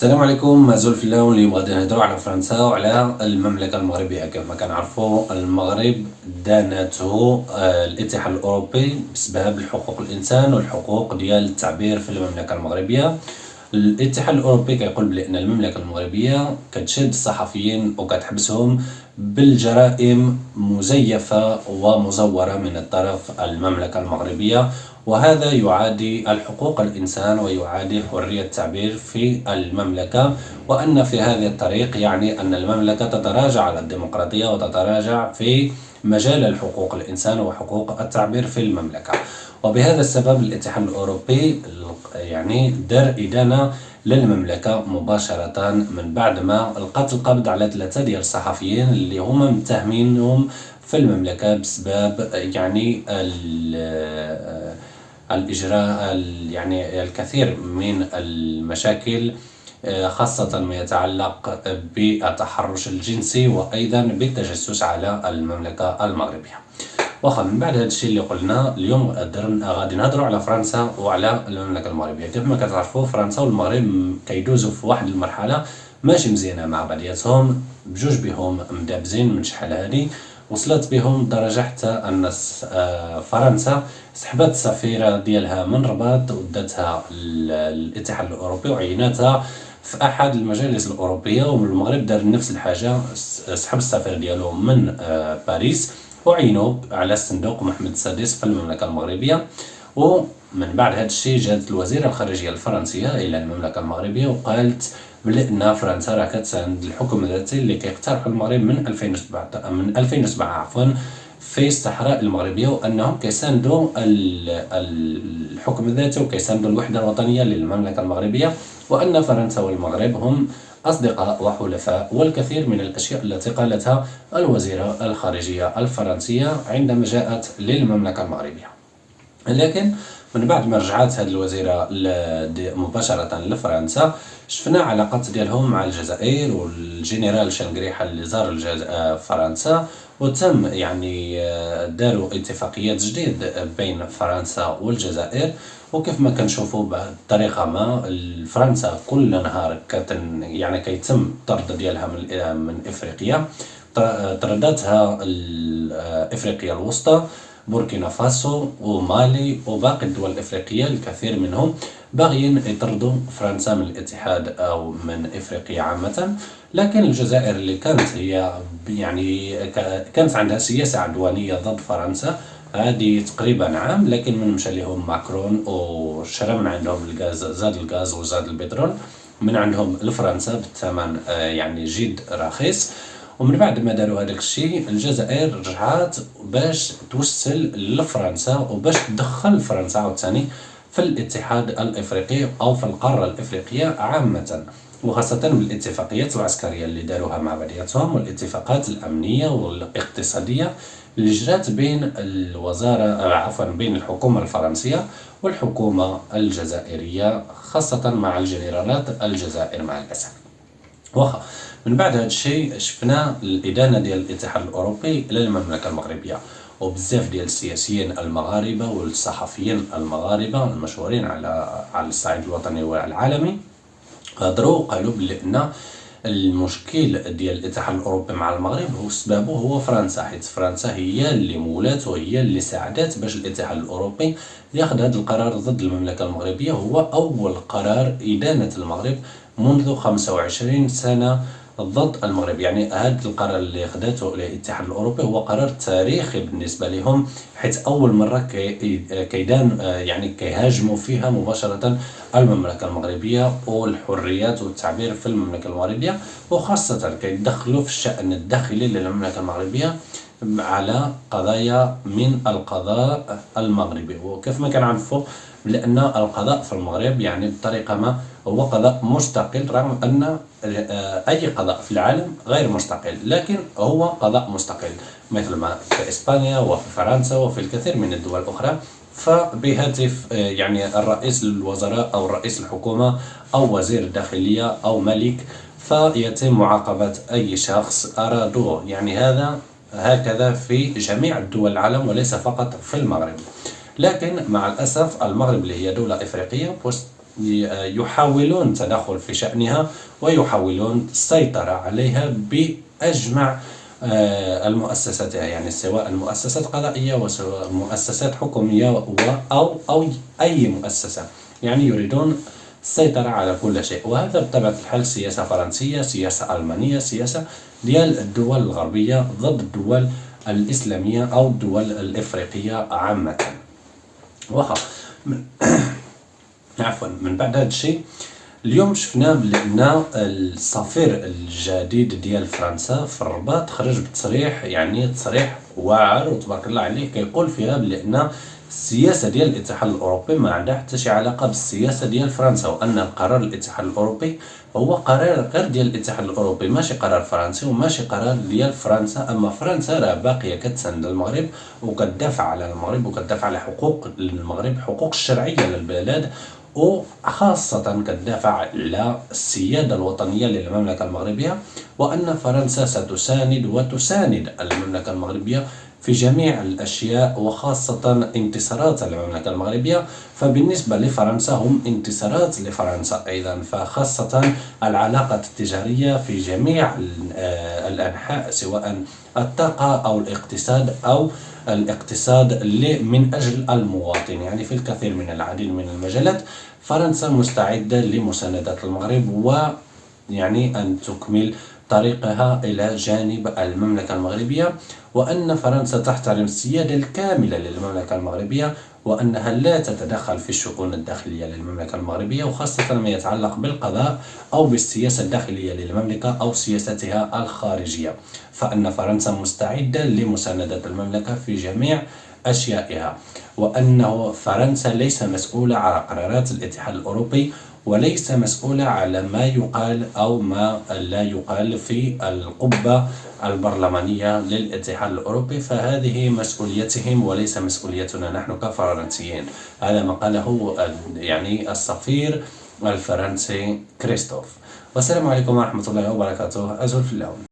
السلام عليكم، معزول في الله. واليوم غادي نهضروا على فرنسا وعلى المملكة المغربية. كيف ما كنعرفوا المغرب دانته الاتحاد الأوروبي بسبب حقوق الإنسان والحقوق ديال التعبير في المملكة المغربية. الاتحاد الأوروبي كيقول بأن المملكة المغربية كتشد الصحفيين وكتحبسهم بالجرائم مزيفة ومزورة من طرف المملكة المغربية، وهذا يعادي الحقوق الإنسان ويعادي حرية التعبير في المملكة. وأن في هذه الطريق يعني أن المملكة تتراجع على الديمقراطية وتتراجع في مجال الحقوق الإنسان وحقوق التعبير في المملكة. وبهذا السبب الاتحاد الأوروبي يعني دار إدانة للمملكة مباشرة من بعد ما لقات القبض على 3 ديال الصحفيين اللي هما متهمينهم في المملكة بسبب يعني الإجراء يعني الكثير من المشاكل، خاصة ما يتعلق بالتحرش الجنسي وأيضا بالتجسس على المملكة المغربية. واخا من بعد هذا الشيء اللي قلنا اليوم غادي نهضروا على فرنسا وعلى المملكة المغربية. كيف ما كتعرفوا فرنسا والمغرب كيدوزوا في واحد المرحلة ماشي مزيانة مع بعضياتهم، بجوج بهم مدابزين من شحال هادي. وصلت بهم درجة حتى أن فرنسا سحبت السفيرة ديالها من الرباط وداتها الاتحاد الأوروبي وعيناتها في أحد المجالس الأوروبية. ومن المغرب دار نفس الحاجة، سحب السفير ديالو من باريس وعينوه على الصندوق محمد السادس في المملكة المغربية. ومن بعد هذا الشيء جات الوزيرة الخارجية الفرنسية إلى المملكة المغربية وقالت بأن فرنسا راه كتساند الحكم الذاتي اللي كيقترحه المغرب من 2007 في الصحراء المغربية، وأنهم كيساندوا الحكم الذاتي وكيساندوا الوحدة الوطنية للمملكة المغربية، وأن فرنسا والمغرب هم أصدقاء وحلفاء. والكثير من الأشياء التي قالتها الوزيرة الخارجية الفرنسية عندما جاءت للمملكة المغربية. لكن من بعد ما رجعت هذه الوزيرة مباشرة لفرنسا، شفنا علاقات ديالهم مع الجزائر والجنرال شنقريحة اللي زار فرنسا، وتم يعني داروا اتفاقيات جديد بين فرنسا والجزائر. وكيف ما كنشوفوا بطريقة ما فرنسا كل نهار يعني كيتم الطرد ديالها من افريقيا. طردتها افريقيا الوسطى، بوركينا فاسو ومالي وباقي الدول الافريقيه الكثير منهم باغيين يطردوا فرنسا من الاتحاد او من افريقيا عامه. لكن الجزائر اللي كانت هي يعني كانت عندها سياسه عدوانيه ضد فرنسا هذه تقريبا عام، لكن من مشى لهم ماكرون وشرى من عندهم الغاز، زاد الغاز وزاد البترول من عندهم لفرنسا بالثمن يعني جد رخيص. ومن بعد ما داروا هذاك الشيء الجزائر رجعات باش توسل لفرنسا وباش تدخل فرنسا عاوتاني في الاتحاد الافريقي او في القاره الافريقيه عامه، وخاصه بالاتفاقيات العسكريه اللي داروها مع بعضياتهم والاتفاقات الامنيه والاقتصاديه اللي جرات بين بين الحكومه الفرنسيه والحكومه الجزائريه، خاصه مع الجنرالات الجزائر مع الاسف. واخا من بعد هذا الشيء شفنا الإدانة ديال الاتحاد الأوروبي للمملكة المغربية، وبزاف ديال السياسيين المغاربة والصحفيين المغاربة المشهورين على الصعيد الوطني والعالمي هضروا قالوا بأن المشكل ديال الاتحاد الاوروبي مع المغرب هو سببه هو فرنسا، حيت فرنسا هي اللي مولات وهي اللي ساعدت باش الاتحاد الاوروبي ياخذ هذا القرار ضد المملكه المغربيه. هو اول قرار ادانه المغرب منذ 25 سنه ضد المغرب. يعني هذا القرار اللي خدته الاتحاد الاوروبي هو قرار تاريخي بالنسبه لهم، حيث اول مره كيدان يعني كيهاجموا فيها مباشره المملكه المغربيه والحريات والتعبير في المملكه المغربيه، وخاصه كيدخلوا في الشان الداخلي للمملكه المغربيه على قضايا من القضاء المغربي. وكيف ما كنعرفوا لأن القضاء في المغرب يعني بطريقة ما هو قضاء مستقل، رغم أن أي قضاء في العالم غير مستقل، لكن هو قضاء مستقل مثل ما في إسبانيا وفي فرنسا وفي الكثير من الدول الأخرى. فبهاتف يعني الرئيس الوزراء أو رئيس الحكومة أو وزير الداخلية أو ملك فيتم معاقبة أي شخص أرادوه. يعني هكذا في جميع الدول العالم وليس فقط في المغرب. لكن مع الأسف المغرب اللي هي دولة إفريقية يحاولون التدخل في شأنها ويحاولون السيطرة عليها بأجمع المؤسساتها، يعني سواء المؤسسات القضائية وسواء المؤسسات حكومية أو أي مؤسسة، يعني يريدون السيطرة على كل شيء. وهذا بطبيعة الحال سياسة فرنسية، سياسة ألمانية، سياسة ديال الدول الغربية ضد الدول الإسلامية أو الدول الإفريقية عامة. واخا عفوا، من بعد هذا الشيء اليوم شفنا بأن السفير الجديد ديال فرنسا في الرباط خرج بتصريح، يعني تصريح واعر وتبارك الله عليه، كيقول فيها بأن السياسة ديال الاتحاد الأوروبي ما عندها حتى شي علاقة بالسياسة ديال فرنسا، وأن القرار الاتحاد الأوروبي هو قرار غير ديال الاتحاد الأوروبي، ماشي قرار فرنسي وماشي قرار ديال فرنسا. أما فرنسا راه باقية كتساند المغرب وكتدافع على المغرب وكتدافع على حقوق المغرب، حقوق الشرعية للبلاد، وخاصة كتدافع على السيادة الوطنية للمملكة المغربية، وأن فرنسا ستساند وتساند المملكة المغربية في جميع الأشياء، وخاصة انتصارات المملكة المغربية فبالنسبة لفرنسا هم انتصارات لفرنسا أيضا، فخاصة العلاقات التجارية في جميع الأنحاء، سواء الطاقة أو الاقتصاد أو الاقتصاد من أجل المواطن، يعني في الكثير من العديد من المجالات فرنسا مستعدة لمساندة المغرب، ويعني أن تكمل طريقها إلى جانب المملكة المغربية، وأن فرنسا تحترم السيادة الكاملة للمملكة المغربية، وأنها لا تتدخل في الشؤون الداخلية للمملكة المغربية، وخاصة ما يتعلق بالقضاء أو بالسياسة الداخلية للمملكة أو سياستها الخارجية، فأن فرنسا مستعدة لمساندة المملكة في جميع أشيائها، وأنه فرنسا ليس مسؤولة على قرارات الاتحاد الأوروبي، وليس مسؤولة على ما يقال أو ما لا يقال في القبة البرلمانية للاتحاد الأوروبي، فهذه مسؤوليتهم وليس مسؤوليتنا نحن كفرنسيين. هذا ما قاله يعني السفير الفرنسي كريستوف. والسلام عليكم ورحمة الله وبركاته. أزول في اللون.